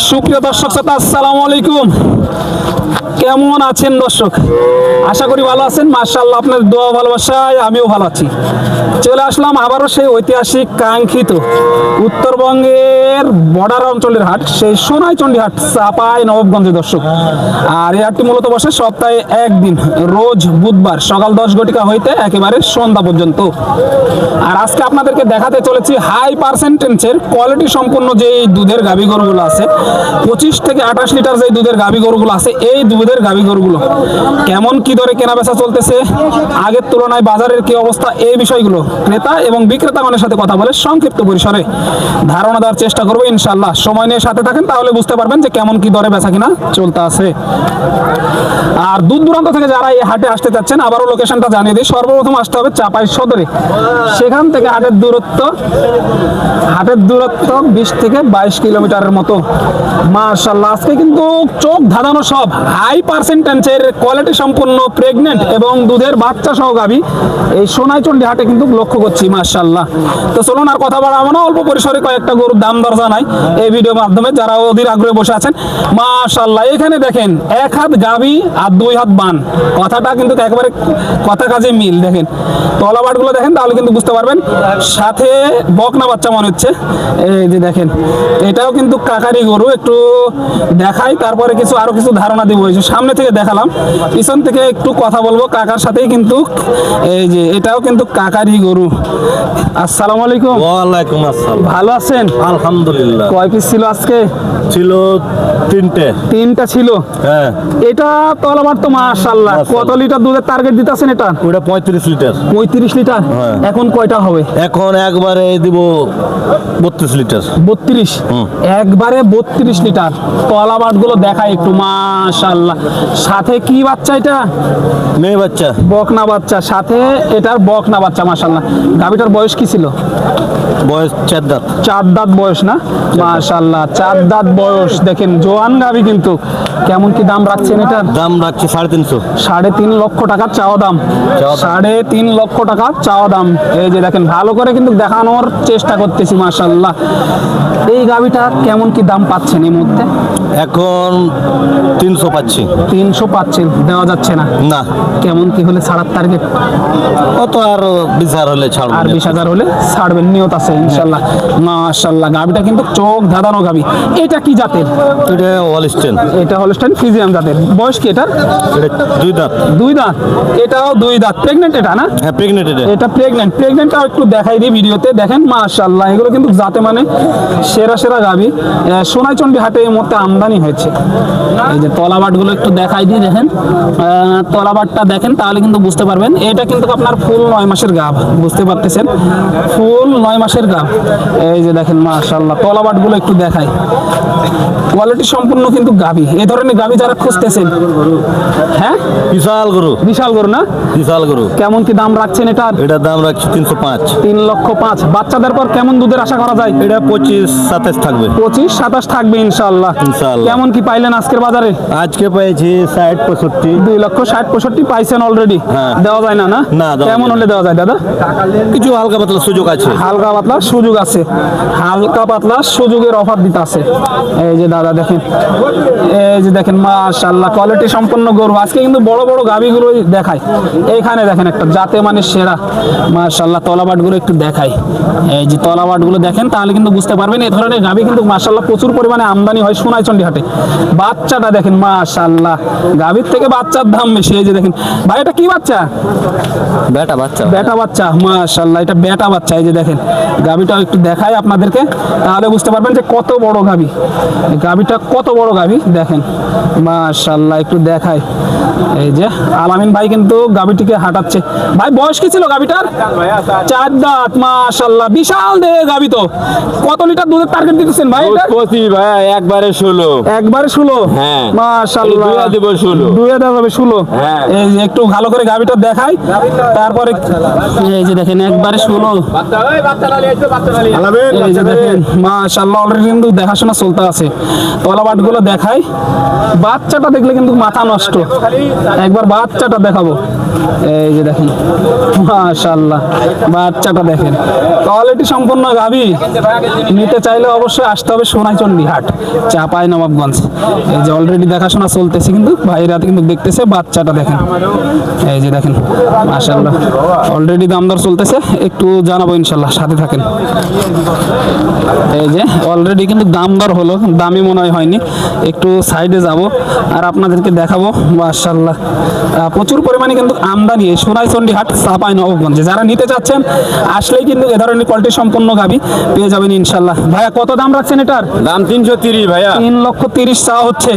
সুপ্রিয় দর্শক শ্রোতা, আসসালামু আলাইকুম। কেমন আছেন দর্শক? আশা করি ভালো আছেন। মাশাআল্লাহ, আপনার দোয়া ভালোবাসায় আমিও ভালো আছি। চলে আসলাম আবারও সেই ঐতিহাসিক কাঙ্ক্ষিত উত্তরবঙ্গের বর্ডার অঞ্চলের হাট, সেই সোনাইচন্ডী হাট, চাপাই নবাবগঞ্জে দর্শক। আর এই হাটটি মূলত বসে সপ্তাহে একদিন, রোজ বুধবার সকাল 10 ঘটিকা হইতে একেবারে সন্ধ্যা পর্যন্ত। আর আজকে আপনাদেরকে দেখাতে চলেছি হাই পার্সেন্টেজের কোয়ালিটি সম্পন্ন যে দুধের গাভী গরুগুলো আছে, 25 থেকে 28 লিটার যে দুধের গাভী গরুগুলো আছে, এই দুধের গাভী গরুগুলো কেমন কি দরে কেনা বেচা চলতেছে, আগের তুলনায় বাজারের কি অবস্থা, এই বিষয়গুলো ক্রেতা এবং বিক্রেতাগণের সাথে কথা বলে সংক্ষিপ্ত পরিসরে ধারণা দেওয়ার চেষ্টা করবো ইনশাল্লাহ। সময় নিয়ে সাথে থাকেন, তাহলে বুঝতে পারবেন যে কেমন কি দরে বেচা কিনা চলতে আছে। আর দূর দূরান্ত থেকে যারা এই হাটে আসতে চাচ্ছেন, আবারও লোকেশনটা জানিয়ে দিই। সর্বপ্রথম আসতে হবে চাপাই সদরে, সেখান থেকে হাটের দূরত্ব 20 থেকে 22 কিলোমিটারের মতো। মাশাআল্লাহ, আজকে কিন্তু চোখ ধাঁধানো সব হাই পার্সেন্টেজের কোয়ালিটি সম্পন্ন প্রেগনেন্ট এবং দুধের বাচ্চা সহ গাভী এই সোনাইচন্ডী হাটে কিন্তু লক্ষ্য করছি। মাশাআল্লাহ, তো চলুন আর কথা বাড়াবো না, অল্প পরিসরে কয়েকটা গরুর দাম দর জানাই এই ভিডিওর মাধ্যমে, যারা অধীর আগ্রহে বসে আছেন। মাশাআল্লাহ, এখানে দেখেন 1 হাত গাভী আর 2 হাত বান, কথাটা কিন্তু একেবারে কথা কাজে মিল। দেখেন তলাবাটগুলো দেখেন, তাহলে কিন্তু বুঝতে পারবেন। সাথে বকনা বাচ্চা মনে হচ্ছে, এই যে দেখেন, এটাও কিন্তু কাকারি গরু। একটু দেখাই, তারপরে আরো কিছু ধারণা দিব। এই যে সামনে থেকে দেখালাম, পিছন থেকে একটু কথা বলবো কাকার সাথেই। কিন্তু এই যে এটাও কিন্তু কাকারি গরু। আসসালামু আলাইকুম। ওয়ালাইকুম আসসালাম। ভালো আছেন? আলহামদুলিল্লাহ। কয় পিস ছিল আজকে? ছিল 3টা ছিল। হ্যাঁ, এটা তলাবার তো মাশাআল্লাহ। কত লিটার দুধের টার্গেট দিতেছেন এটা? ওটা 35 লিটার। 35 লিটার। হ্যাঁ। এখন কয়টা হবে? এখন একবারে দিব 32 লিটার। 32। একবারে 32 লিটার। তলাবাট গুলো দেখাই একটু। মাশাআল্লাহ, সাথে কি বাচ্চা এটা? মেয়ে বাচ্চা, বকনা বাচ্চা। সাথে এটার বকনা বাচ্চা। মাশাআল্লাহ, গাভীটার বয়স কি ছিল? বয়স 4 দাঁত। 4 দাঁত বয়স না? মাশাআল্লাহ, 4 দাঁত বয়স। দেখেন জোয়ান গাভী কিন্তু। কেমন কি দাম রাখছেন এটার? দাম রাখছি 3.5। 3.5 লক্ষ টাকা চাওয়া দাম। 3.5 লক্ষ টাকা চাওয়া দাম। এই যে দেখেন, ভালো করে কিন্তু দেখানোর চেষ্টা করতেছি। মাশাআল্লাহ, এই গাভীটা কেমন কি দাম পাচ্ছেন এই মুহূর্তে? এখন 300 পাচ্ছি। 300 পাচ্ছেন, দেওয়া যাচ্ছে না? না। কেমন কি হলে ছাড়ার টার্গেট? অত আর 20,000 হলে ছাড়ব। আর 20,000 হলে ছাড়বেন, নিয়ত আছে ইনশাল্লাহ। মাশাআল্লাহ, গাভীটা কিন্তু চোখ ধাঁধানো গাভী। এটা কি জাতের? এটা হলস্টেইন। এটা হলস্টাইন ফ্রিজিয়ান জাতের। বয়স কি এটার? এটা 2 দাঁত। 2 দাঁত। এটাও 2 দাঁত। প্রেগনেন্ট এটা না? হ্যাঁ, প্রেগনেন্ট। এটা প্রেগনেন্টটাও একটু দেখাই দিই ভিডিওতে। দেখেন মাশাআল্লাহ, এগুলো কিন্তু জাতে মানে সেরা সেরা গাভী। সোনাইচন্ডী হাটে এই মুহূর্তে আমদানি হয়েছে। এই যে তলাবাটগুলো একটু দেখাই দিই। দেখেন তলাবাটটা দেখেন, তাহলে কিন্তু বুঝতে পারবেন। এটা কিন্তু আপনার ফুল 9 মাসের গাভ, বুঝতে পারতেছেন, ফুল 9 মাসের গাভ। এই যে দেখেন মাশাআল্লাহ, তলাবাটগুলো একটু দেখাই। কোয়ালিটি সম্পূর্ণ কিন্তু গাভী। এই ধরনের গাভী যারা খুঁজতেছেন, হ্যাঁ, বিশাল গরু। বিশাল গরু না? বিশাল গরু। কেমন কি দাম রাখছেন এটার? এটার দাম রাখছি 305। 3 লক্ষ 5। বাচ্চাদের পর কেমন দুধের আশা করা যায়? এটা 25-27 থাকবে। 25-27 থাকবে ইনশাআল্লাহ। ইনশাআল্লাহ। কেমন কি পাইলেন আজকের বাজারে? আজকে পেয়েছি 60-65। 2 লক্ষ 60-65 পাইছেন অলরেডি। হ্যাঁ। দেওয়া যায় না? না, দেওয়া কেমন যায় হলে দেওয়া যায় দাদা? কিছু হালকা পাতলা সুযোগ আছে। হালকা পাতলা সুযোগ আছে। হালকা পাতলা সুযোগের অফার দিতে আছে। এই যে দাদা দেখেন, এই যে দেখেন মাশাআল্লাহ, কোয়ালিটি সম্পন্ন গরু। আজকে কিন্তু বড় বড় গাভীগুলো দেখায়। এইখানে দেখেন একটা জাতে মানে সেরা। মাশাআল্লাহ, তলাবাটগুলো একটু দেখাই। এই যে তলাবাটগুলো দেখেন, তাহলে কিন্তু বুঝতে পারবেন। এই ধরনের গাভী কিন্তু মাশাআল্লাহ প্রচুর পরিমাণে আমদানি হয় সোনাইচন্ডী হাটে। বাচ্চাটা দেখেন মাশাআল্লাহ, গাভীর থেকে বাচ্চার দাম বেশি। এই যে দেখেন ভাই, এটা কি বাচ্চা? বেটা বাচ্চা। বেটা বাচ্চা। মাশাআল্লাহ, এটা বেটা বাচ্চা। এই যে দেখেন, গাভীটাও একটু দেখাই আপনাদেরকে, তাহলে বুঝতে পারবেন যে কত বড় গাভী। গাভীটা কত বড় গাভী দেখেন। মাশাআল্লাহ, একটু দেখাই। এই যে আলামিন ভাই কিন্তু গাভীটিকে হাঁটাচ্ছে। ভাই বয়স কি ছিল গাভীটার? 4 দাঁত। মাশাআল্লাহ, বিশাল দেহে গাভী। তো কত লিটার দুধের টার্গেট দিতেছেন ভাই এটা? 25 ভাই, একবারে 16। একবারে 16। হ্যাঁ। মাশাআল্লাহ, দুইয়া দিব 16। দুইয়া দেওয়া যাবে 16। হ্যাঁ। এই যে একটু ভালো করে গাভীটা দেখাই, তারপরে এই যে দেখেন একবারে 16। এই যে দেখেন মাশাআল্লাহ, অলরেডি কিন্তু দেখাশোনা চলতে আছে। তলাবাটগুলো দেখাই। বাচ্চাটা দেখলে কিন্তু মাথা নষ্ট। একবার বাচ্চাটা দেখাবো। এই যে দেখেন, মাশাআল্লাহ, বাচ্চাটা দেখেন, কোয়ালিটি সম্পন্ন গাভী। নিতে চাইলে অবশ্যই আসতে হবে সোনাইচন্ডী হাট, চাপাই নবাবগঞ্জ। এই যে অলরেডি দেখাশোনা চলতেছে, কিন্তু ভাইরা কিন্তু দেখতেছে। বাচ্চাটা দেখেন, এই যে দেখেন, মাশাআল্লাহ, অলরেডি দাম দর চলতেছে, একটু জানাবো ইনশাল্লাহ, সাথে থাকেন। এই যে অলরেডি কিন্তু দাম দর হলো, দামি মনে হয়নি, একটু সাইডে যাব আর আপনাদেরকে দেখাবো। মাশাআল্লাহ, প্রচুর পরিমাণে কিন্তু আমদানি এই সোনাইচন্ডী হাট, চাপাই নবাবগঞ্জে। যারা নিতে চাচ্ছেন আসলেই কিন্তু এ ধরনের কোয়ালিটি সম্পন্ন গাভী পেয়ে যাবেন ইনশাল্লাহ। ভাইয়া কত দাম রাখছেন এটার? দাম 330 ভাইয়া। 3,30,000 চা হচ্ছে।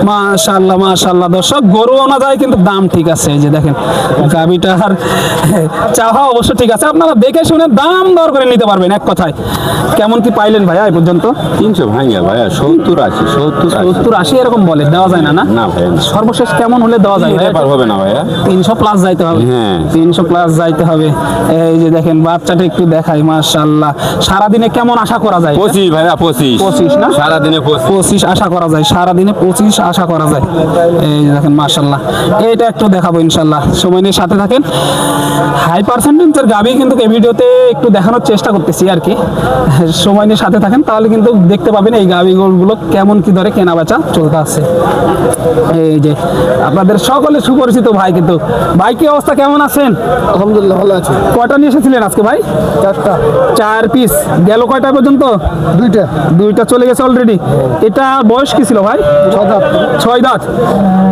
মাশাআল্লাহ, মাশাআল্লাহ, দর্শক গরু অনুযায়ী কিন্তু দাম ঠিক আছে। এই যে দেখেন গাভীটার চাওয়া অবশ্য ঠিক আছে, আপনারা দেখে শুনে দাম দর করে নিতে পারবেন। এক কথায় কেমন কি পাইলেন ভাইয়া এই পর্যন্ত? 300 ভাঙিয়া ভাইয়া, 70-80, 70-80 এরকম বলে, দেওয়া যায় না? না ভাইয়া, সর্বশেষ কেমন হলে দেওয়া যায় ভাইয়া? হবে না ভাইয়া, 300 প্লাস যাইতে হবে। হ্যাঁ। 300 প্লাস যাইতে হবে। এই যে দেখেন বাচ্চাটা একটু দেখাই, মাশাআল্লাহ। সারাদিনে কেমন আশা করা যায়? 25 ভাইয়া, 25 না? সারাদিনে 25 আশা করা যায়, সারাদিনে 25 আশা করা যায়। এই যে দেখেন, মাশাআল্লাহ, এইটা একটু দেখাবো ইনশাআল্লাহ, সময় নিয়ে সাথে থাকেন। হাই পার্সেন্টেজের গাভী কিন্তু এই ভিডিওতে একটু দেখানোর চেষ্টা করতেছি আর কি। সময় নিয়ে সাথে থাকেন, তাহলে কিন্তু দেখতে পাবেন এই গাভীগুলো কেমন কি ধরে কেনা বেচা চলতে আছে। এই যে আপনাদের সকলে সুপরিচিত ভাই, কিন্তু ভাই কি অবস্থা, কেমন আছেন? আলহামদুলিল্লাহ ভালো আছে। কয়টা নিয়ে এসেছিলেন আজকে ভাই? 4টা। 4 পিস গেল। কয়টা পর্যন্ত? 2টা। 2টা চলে গেছে অলরেডি। এটা বয়স কি ছিল ভাই? 6 দাঁত। 6 দাঁত।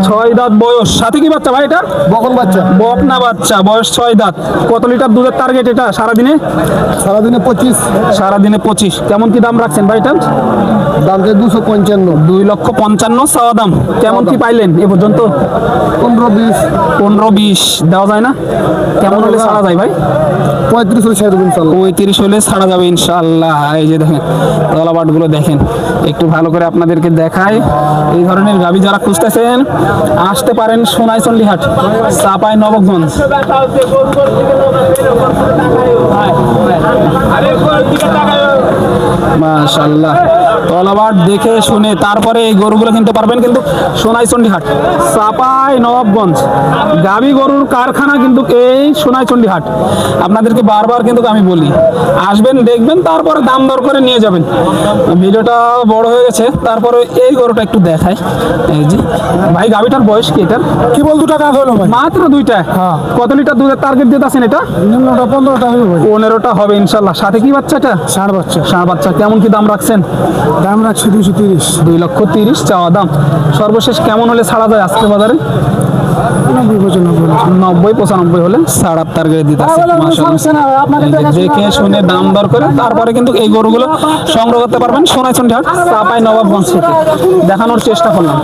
6 দাঁত বয়স। সাথে কি বাচ্চা ভাই এটা? বকন বাচ্চা। বকনা বাচ্চা, বয়স 6 দাঁত। কত লিটার দুধের টার্গেট এটা সারাদিনে? সারাদিনে 25। সারাদিনে 25। কেমন কি দাম রাখছেন ভাই এটা? দাম চাই 255। 2,55,000 চাওয়া দাম। কেমন কি পাইলেন এ পর্যন্ত? 15-20। 15-20 দেওয়া যায় না? কেমন হলে ছাড়া যায় ভাই? 35 হলে ছেড়ে দেবেন ইনশাআল্লাহ। 35 হলে ছাড়া যাবে ইনশাআল্লাহ। এই যে দেখেন তলাবাটগুলো দেখেন, একটু ভালো করে আপনাদেরকে দেখায়। এই ধরনের গাভী যারা খুঁজতেছেন আসতে পারেন সোনাইচন্ডী হাট, চাপাই নবাবগঞ্জ। মাশাআল্লাহ, তলাবাট দেখে শুনে তারপরে এই গরুগুলো কিনতে পারবেন কিন্তু সোনাইচন্ডী হাট, চাপাই নবাবগঞ্জ। গাভী গরুর কারখানা কিন্তু এই সোনাইচন্ডী হাট। আপনাদেরকে বারবার কিন্তু আমি বলি, আসবেন, দেখবেন, তারপরে দাম দর করে নিয়ে যাবেন। ভিডিওটা বড় হয়ে গেছে, তারপরে এই গরুটা একটু দেখায়। এই যে ভাই, গাভীটার বয়স কি এটার? কি বল 2 টাকা হলো ভাই? মাত্র 2টা। হ্যাঁ। কত লিটার দুধের টার্গেট দিতে আছেন এটা? নিম্নটা 15টা হবে ভাই। 15টা হবে ইনশাল্লাহ। সাথে কি বাচ্চাটা? ষাঁড় বাচ্চা। ষাঁড় বাচ্চা। কেমন কি দাম রাখছেন? দাম রাখছি 230। 2,30,000 চাওয়া দাম। সর্বশেষ কেমন হলে ছাড়া যায় আজকে বাজারে? 90-95 হলে ছাড়ার টার্গেট দিতে আছে। দেখে শুনে দাম দর করে তারপরে কিন্তু এই গরুগুলো সংগ্রহ করতে পারবেন সোনাইচন্ডী হাট, চাপাই নবাবগঞ্জ থেকে। দেখানোর চেষ্টা করলাম।